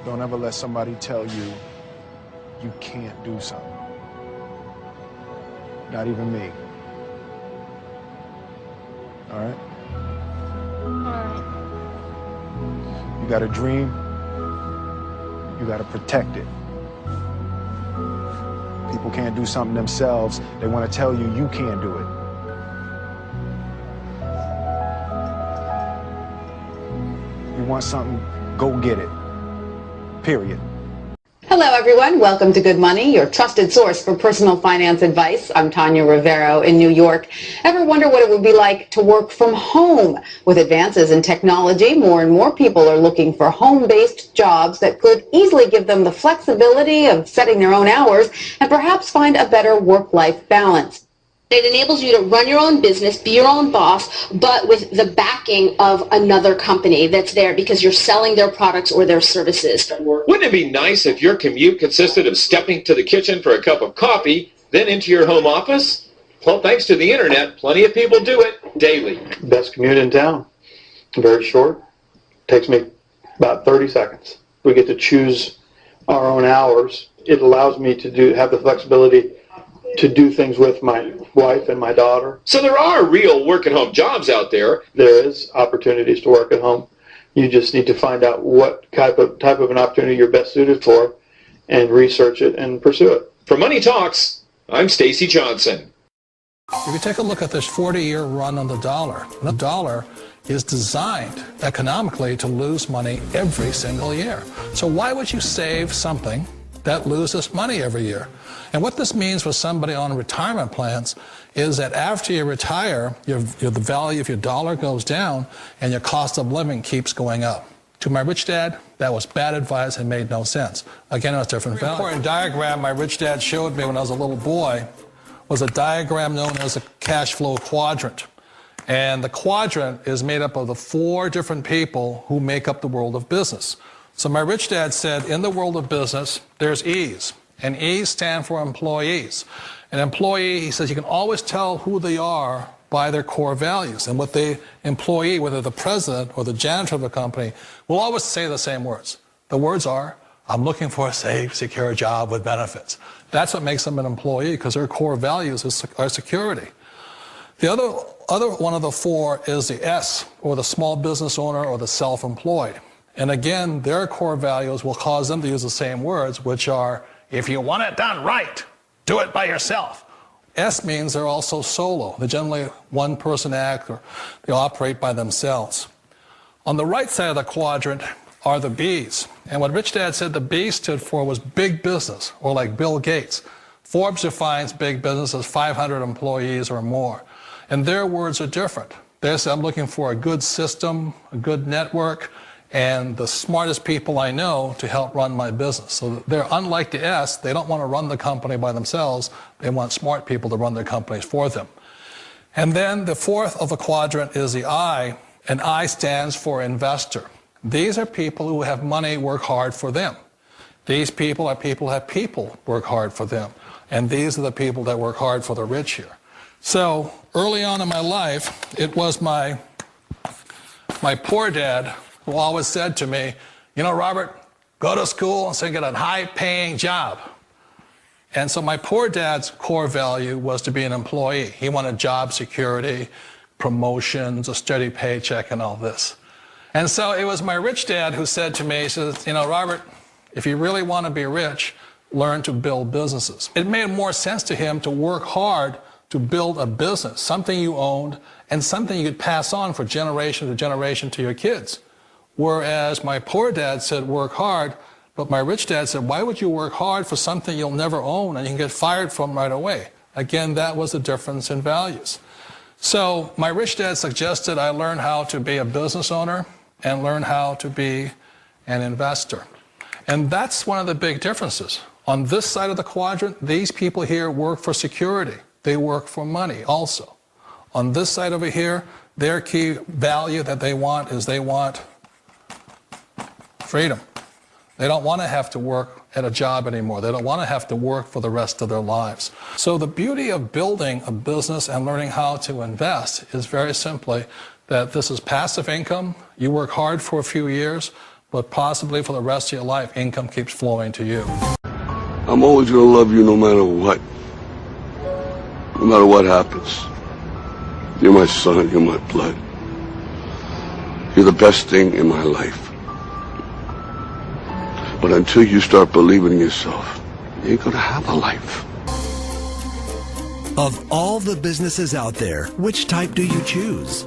Don't ever let somebody tell you you can't do something. Not even me. All right? Alright. You got a dream, you got to protect it. People can't do something themselves. They want to tell you you can't do it. You want something, go get it. Period. Hello, everyone. Welcome to Good Money, your trusted source for personal finance advice. I'm Tanya Rivero in New York. Ever wonder what it would be like to work from home? With advances in technology, more and more people are looking for home-based jobs that could easily give them the flexibility of setting their own hours and perhaps find a better work-life balance. It enables you to run your own business, be your own boss, but with the backing of another company that's there because you're selling their products or their services. Wouldn't it be nice if your commute consisted of stepping to the kitchen for a cup of coffee, then into your home office? Well, thanks to the internet, plenty of people do it daily. Best commute in town. Very short. Takes me about 30 seconds. We get to choose our own hours. It allows me to have the flexibility to do things with my wife and my daughter. So there are real work-at-home jobs out there. There is opportunities to work at home. You just need to find out what type of an opportunity you're best suited for and research it and pursue it. For Money Talks, I'm Stacy Johnson. If you take a look at this 40-year run on the dollar is designed economically to lose money every single year. So why would you save something that loses money every year? And what this means for somebody on retirement plans is that after you retire, the value of your dollar goes down and your cost of living keeps going up. To my rich dad, that was bad advice and made no sense. Again, it was different value. An important diagram my rich dad showed me when I was a little boy was a diagram known as a cash flow quadrant. And the quadrant is made up of the 4 different people who make up the world of business. So my rich dad said, in the world of business, there's E's. And E's stand for employees. An employee, he says, you can always tell who they are by their core values. And what the employee, whether the president or the janitor of the company, will always say the same words. The words are, I'm looking for a safe, secure job with benefits. That's what makes them an employee, because their core values are security. The other one of the 4 is the S, or the small business owner or the self-employed. And again, their core values will cause them to use the same words, which are, if you want it done right, do it by yourself. S means they're also solo. They're generally one-person act, or they operate by themselves. On the right side of the quadrant are the B's. And what Rich Dad said the B stood for was big business, or like Bill Gates. Forbes defines big business as 500 employees or more. And their words are different. They say, I'm looking for a good system, a good network, and the smartest people I know to help run my business. So they're unlike the S. They don't want to run the company by themselves. They want smart people to run their companies for them. And then the 4th of the quadrant is the I, and I stands for investor. These are people who have money work hard for them. These people are people who have people work hard for them. And these are the people that work hard for the rich here. So early on in my life, it was my poor dad who always said to me, you know, Robert, go to school and so get a high-paying job. And so my poor dad's core value was to be an employee. He wanted job security, promotions, a steady paycheck, and all this. And so it was my rich dad who said to me, he says, you know, Robert, if you really want to be rich, learn to build businesses. It made more sense to him to work hard to build a business, something you owned, and something you could pass on for generation to generation to your kids. Whereas my poor dad said work hard, but my rich dad said, why would you work hard for something you'll never own and you can get fired from right away? Again, that was the difference in values. So my rich dad suggested I learn how to be a business owner and learn how to be an investor. And that's one of the big differences. On this side of the quadrant, these people here work for security. They work for money also. On this side over here, their key value that they want is they want freedom. They don't want to have to work at a job anymore. They don't want to have to work for the rest of their lives. So the beauty of building a business and learning how to invest is very simply that this is passive income. You work hard for a few years, but possibly for the rest of your life, income keeps flowing to you. I'm always going to love you no matter what. No matter what happens. You're my son, you're my blood. You're the best thing in my life. But until you start believing in yourself, you ain't going to have a life. Of all the businesses out there, which type do you choose?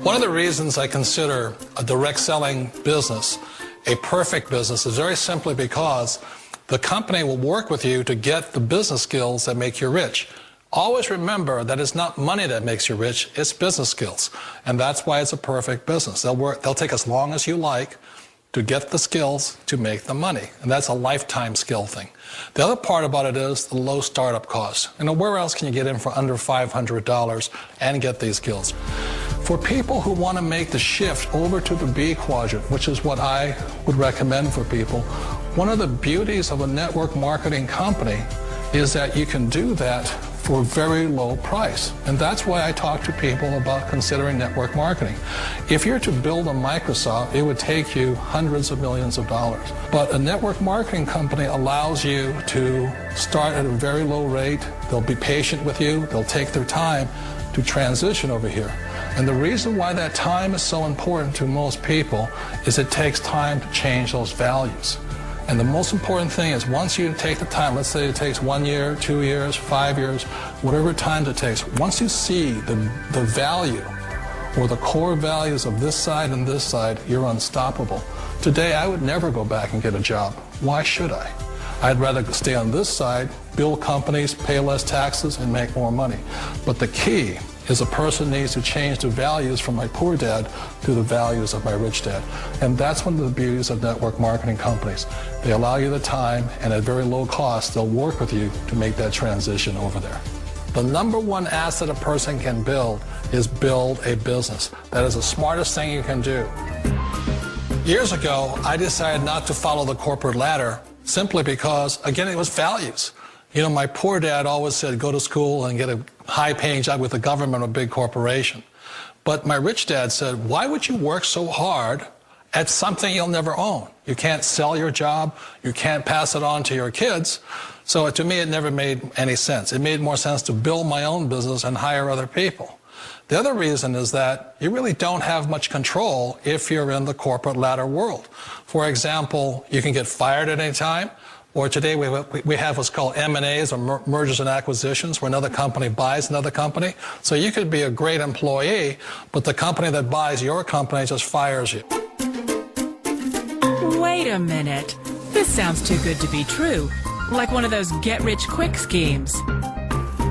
One of the reasons I consider a direct selling business a perfect business is very simply because the company will work with you to get the business skills that make you rich. Always remember that it's not money that makes you rich, it's business skills. And that's why it's a perfect business. They'll take as long as you like to get the skills to make the money. And that's a lifetime skill thing. The other part about it is the low startup cost. You know, where else can you get in for under $500 and get these skills? For people who want to make the shift over to the B quadrant, which is what I would recommend for people, one of the beauties of a network marketing company is that you can do that for a very low price. And that's why I talk to people about considering network marketing. If you're to build a Microsoft, it would take you hundreds of millions of dollars. But a network marketing company allows you to start at a very low rate. They'll be patient with you. They'll take their time to transition over here. And the reason why that time is so important to most people is it takes time to change those values. And the most important thing is once you take the time, let's say it takes 1 year, 2 years, 5 years, whatever time it takes, once you see the value or the core values of this side and this side, you're unstoppable. Today, I would never go back and get a job. Why should I? I'd rather stay on this side, build companies, pay less taxes, and make more money. But the key is a person needs to change the values from my poor dad to the values of my rich dad. And that's one of the beauties of network marketing companies. They allow you the time, and at very low cost, they'll work with you to make that transition over there. The number one asset a person can build is build a business. That is the smartest thing you can do. Years ago, I decided not to follow the corporate ladder simply because, again, it was values. You know, my poor dad always said, go to school and get a high-paying job with the government or a big corporation. But my rich dad said, why would you work so hard at something you'll never own? You can't sell your job. You can't pass it on to your kids. So to me, it never made any sense. It made more sense to build my own business and hire other people. The other reason is that you really don't have much control if you're in the corporate ladder world. For example, you can get fired at any time. Or today we have what's called M&As, or mergers and acquisitions, where another company buys another company. So you could be a great employee, but the company that buys your company just fires you. Wait a minute. This sounds too good to be true. Like one of those get-rich-quick schemes.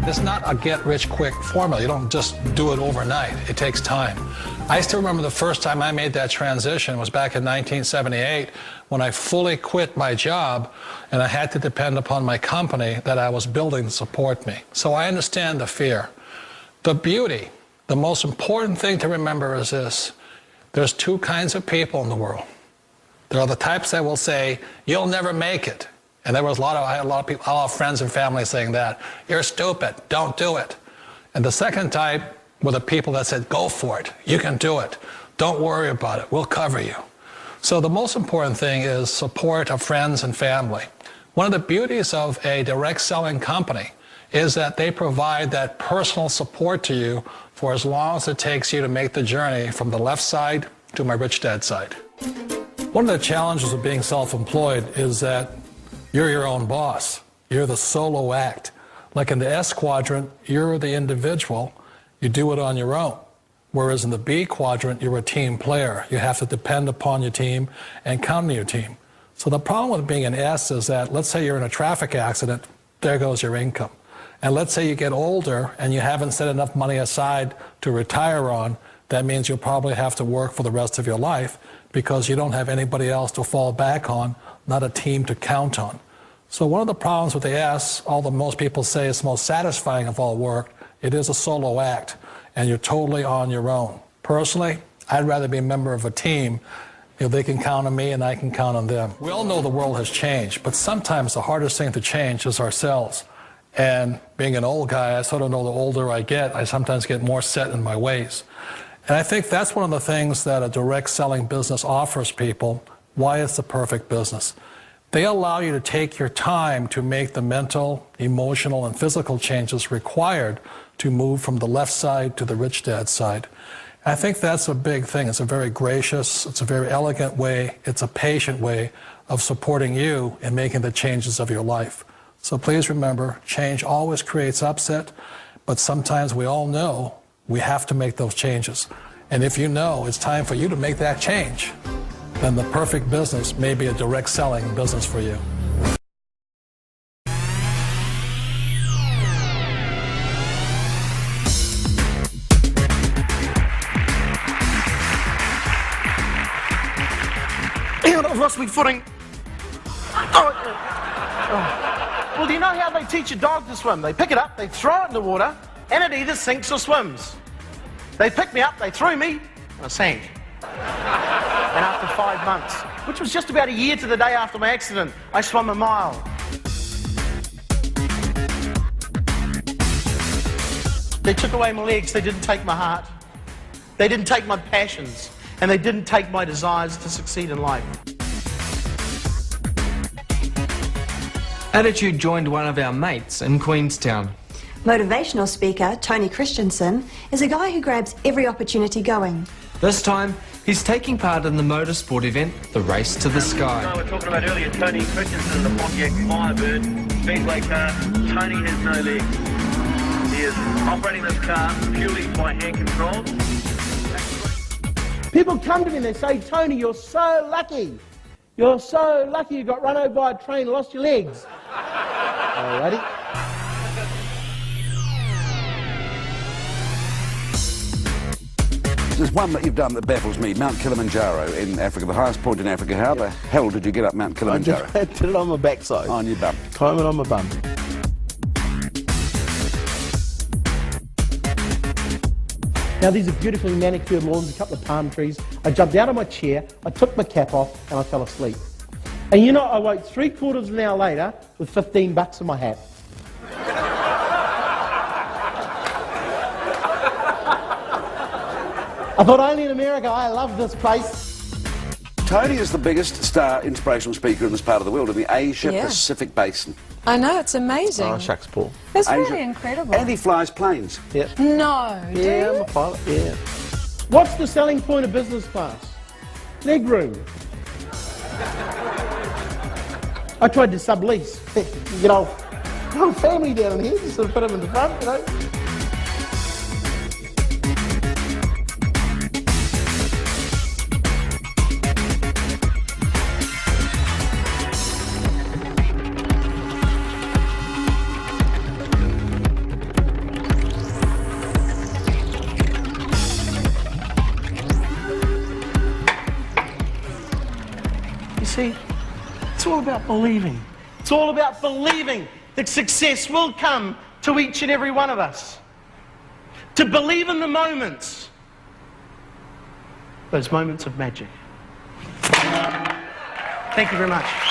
It's not a get-rich-quick formula. You don't just do it overnight. It takes time. I still remember the first time I made that transition was back in 1978 when I fully quit my job and I had to depend upon my company that I was building to support me. So I understand the fear. The beauty, the most important thing to remember is this. There's two kinds of people in the world. There are the types that will say, you'll never make it. And there was I had a lot of people, a lot of friends and family saying that. You're stupid, don't do it. And the second type were the people that said, go for it, you can do it. Don't worry about it, we'll cover you. So the most important thing is support of friends and family. One of the beauties of a direct selling company is that they provide that personal support to you for as long as it takes you to make the journey from the left side to my rich dad side. One of the challenges of being self-employed is that you're your own boss. You're the solo act. Like in the S quadrant, you're the individual. You do it on your own. Whereas in the B quadrant, you're a team player. You have to depend upon your team and count on your team. So the problem with being an S is that, let's say you're in a traffic accident, there goes your income. And let's say you get older and you haven't set enough money aside to retire on, that means you'll probably have to work for the rest of your life because you don't have anybody else to fall back on, not a team to count on. So one of the problems with the S, although most people say it's the most satisfying of all work, it is a solo act, and you're totally on your own. Personally, I'd rather be a member of a team. You know, they can count on me and I can count on them. We all know the world has changed, but sometimes the hardest thing to change is ourselves. And being an old guy, I sort of know the older I get, I sometimes get more set in my ways. And I think that's one of the things that a direct selling business offers people why it's the perfect business. They allow you to take your time to make the mental, emotional, and physical changes required to move from the left side to the rich dad side. I think that's a big thing. It's a very gracious, it's a very elegant way, it's a patient way of supporting you in making the changes of your life. So please remember, change always creates upset, but sometimes we all know we have to make those changes. And if you know it's time for you to make that change, then the perfect business may be a direct selling business for you. I've lost my footing. Well, do you know how they teach a dog to swim? They pick it up, they throw it in the water, and it either sinks or swims. They picked me up, they threw me, and I sank. And after 5 months, which was just about a year to the day after my accident, I swam a mile. They took away my legs, they didn't take my heart. They didn't take my passions, and they didn't take my desires to succeed in life. Attitude joined one of our mates in Queenstown. Motivational speaker Tony Christensen is a guy who grabs every opportunity going. This time, he's taking part in the motorsport event, the Race to the Sky. We were talking about earlier, Tony Christensen, the Pontiac Firebird, Speedway car. Tony has no legs. He is operating this car purely by hand control. People come to me and they say, Tony, you're so lucky. You're so lucky you got run over by a train and lost your legs. Alrighty. There's one that you've done that baffles me, Mount Kilimanjaro in Africa, the highest point in Africa. How the hell did you get up Mount Kilimanjaro? I did it on my backside. On your bum. Climbing on my bum. Now these are beautifully manicured lawns, a couple of palm trees. I jumped out of my chair, I took my cap off, and I fell asleep. And you know, I woke 3/4 of an hour later with $15 in my hat. I thought, only in America, I love this place. Tony is the biggest star inspirational speaker in this part of the world, in the Asia-Pacific Basin. I know, it's amazing. Oh, shucks, Paul. It's really incredible. And he flies planes. Yeah. No, do Yeah, you? I'm a pilot, yeah. What's the selling point of business class? Leg room. I tried to sublease. You know, whole family down in here, just sort of put them in the front, you know. You see, it's all about believing. It's all about believing that success will come to each and every one of us. To believe in the moments, those moments of magic. Thank you very much.